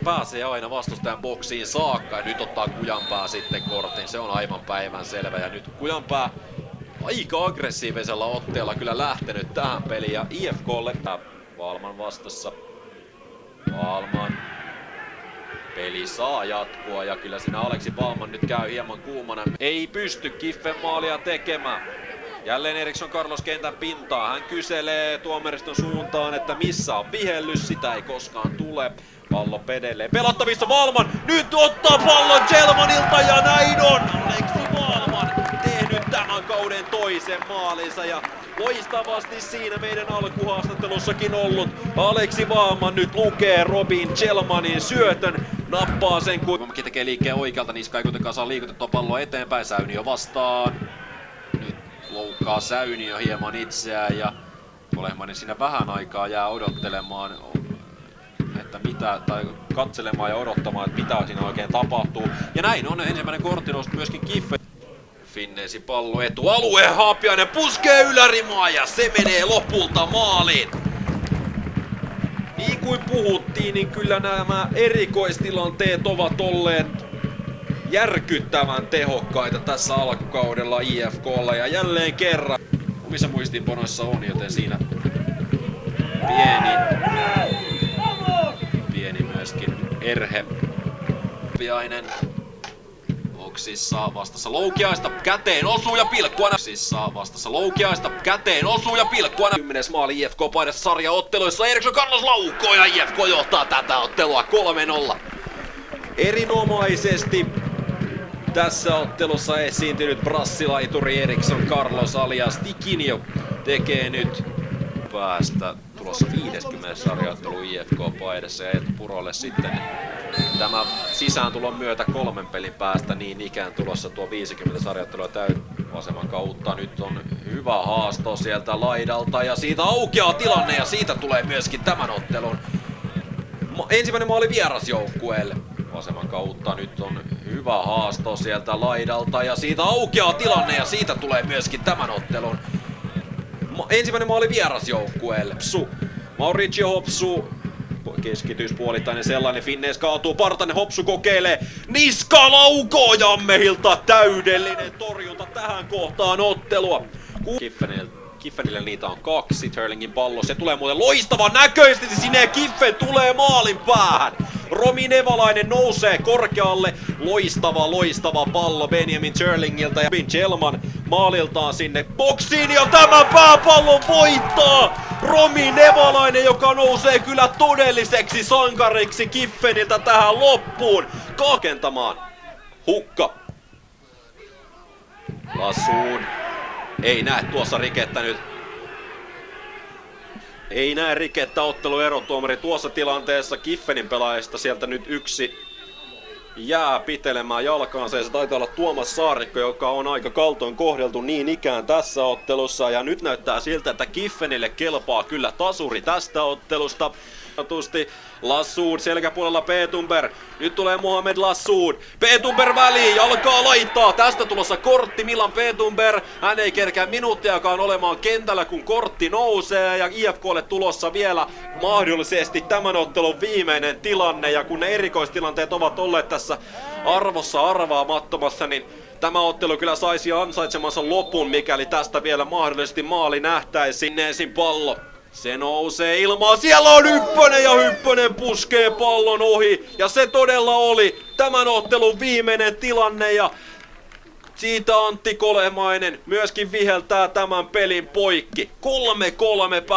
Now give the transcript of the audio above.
pääsee aina vastustajan boksiin saakka ja nyt ottaa Kujanpää sitten kortin. Se on aivan päivän selvä ja nyt Kujanpää aika aggressiivisella otteella kyllä lähtenyt tähän peliin ja IFKlle Valman vastassa. Valman. Peli saa jatkua ja kyllä siinä Aleksi Valman nyt käy hieman kuumana. Ei pysty Kiffen maalia tekemään. Jälleen Eriksson Carlos kentän pintaa. Hän kyselee tuomariston suuntaan, että missä on vihellys. Sitä ei koskaan tule. Pallo pedelleen. Pelattavissa Valman. Nyt ottaa pallon Gelmanilta ja näin on. Aleksi Valman tehnyt tämän kauden toisen maalinsa. Ja loistavasti siinä meidän alkuhaastattelussakin ollut Aleksi Valman nyt lukee Robin Gelmanin syötön. Nappaa sen kun Valmankin tekee liikkeen oikealta. Niska ei kuitenkaan saa liikutettua palloa eteenpäin. Säyniö vastaan. Nyt loukkaa Säyniö hieman itseään ja Kolehmainen siinä vähän aikaa jää odottelemaan, että mitä, tai katselemaan ja odottamaan, että mitä siinä oikein tapahtuu. Ja näin on ensimmäinen korttinoustu myöskin Kiffen. Finnesi pallo etualue, Haapiainen puskee ylärimaa ja se menee lopulta maaliin. Niin kuin puhuttiin, niin kyllä nämä erikoistilanteet ovat olleet järkyttävän tehokkaita tässä alkukaudella IFK:lla ja jälleen kerran omissa muistiinpanoissa on, joten siinä pieni myöskin erhe. Haapiainen boksissa vastassa Loukiaista, käteen osuu ja pilkkua. Boksissa vastassa Loukiaista, käteen osuu ja pilkkua. 10. maali IFK paidassa sarjaotteluissa. Eriksson Carlos laukoo ja IFK johtaa tätä ottelua 3-0. Erinomaisesti tässä ottelussa esiintynyt brassilaituri Eriksson Carlos alias Tikinho tekee nyt päästä tulossa 50. sarjaottelu IFK-paidassa ja Eetu Purolle sitten tämä sisääntulon myötä 3 pelin päästä niin ikään tulossa tuo 50 sarjaottelua vasemman kautta. Nyt on hyvä haasto sieltä laidalta ja siitä aukeaa tilanne ja siitä tulee myöskin tämän ottelun ensimmäinen maali vierasjoukkueelle. Vasemman kautta nyt on hyvä haasto sieltä laidalta ja siitä aukeaa tilanne ja siitä tulee myöskin tämän ottelun ensimmäinen maali vierasjoukkueelle. Hopsu. Mauricio Hopsu. Keskityspuolittainen sellainen. Finnees kaatuu. Partanen Hopsu kokeilee. Niska laukoo Jammehilta. Täydellinen torjunta tähän kohtaan ottelua. Kiffenille niitä on 2. Hurlingin pallo. Se tulee muuten loistavan näköisesti. Sinne Kiffen tulee maalin päähän. Romi Nevalainen nousee korkealle. Loistava pallo Benjamin Hurlingilta ja Robin Gelman maaliltaan sinne boksiin ja tämä pääpallon voittaa Romi Nevalainen, joka nousee kyllä todelliseksi sankariksi Kiffeniltä tähän loppuun kakentamaan. Hukka. Lassuun. Ei näe tuossa rikettä nyt. Ei näe rikettä otteluerotuomari tuossa tilanteessa. Kiffenin pelaajista sieltä nyt yksi jää pitelemään jalkaansa ja se taitaa olla Tuomas Saarikko, joka on aika kaltoin kohdeltu niin ikään tässä ottelussa. Ja nyt näyttää siltä, että Kiffenille kelpaa kyllä tasuri tästä ottelusta. Lassoud selkäpuolella Petumber. Nyt tulee Mohamed Lassoud. Petumber väliin, jalkaa laittaa. Tästä tulossa kortti Milan Petumber. Hän ei kerkeä minuuttiakaan olemaan kentällä, kun kortti nousee. Ja IFK:lle tulossa vielä mahdollisesti tämän ottelun viimeinen tilanne. Ja kun ne erikoistilanteet ovat olleet tässä arvossa arvaamattomassa, niin tämä ottelu kyllä saisi ansaitsemansa lopun, mikäli tästä vielä mahdollisesti maali nähtäisiin. Ensin pallo. Se nousee ilmaan, siellä on Hyppönen ja Hyppönen puskee pallon ohi. Ja se todella oli tämän ottelun viimeinen tilanne ja siitä Antti Kolehmainen myöskin viheltää tämän pelin poikki. 3-3 päättyi.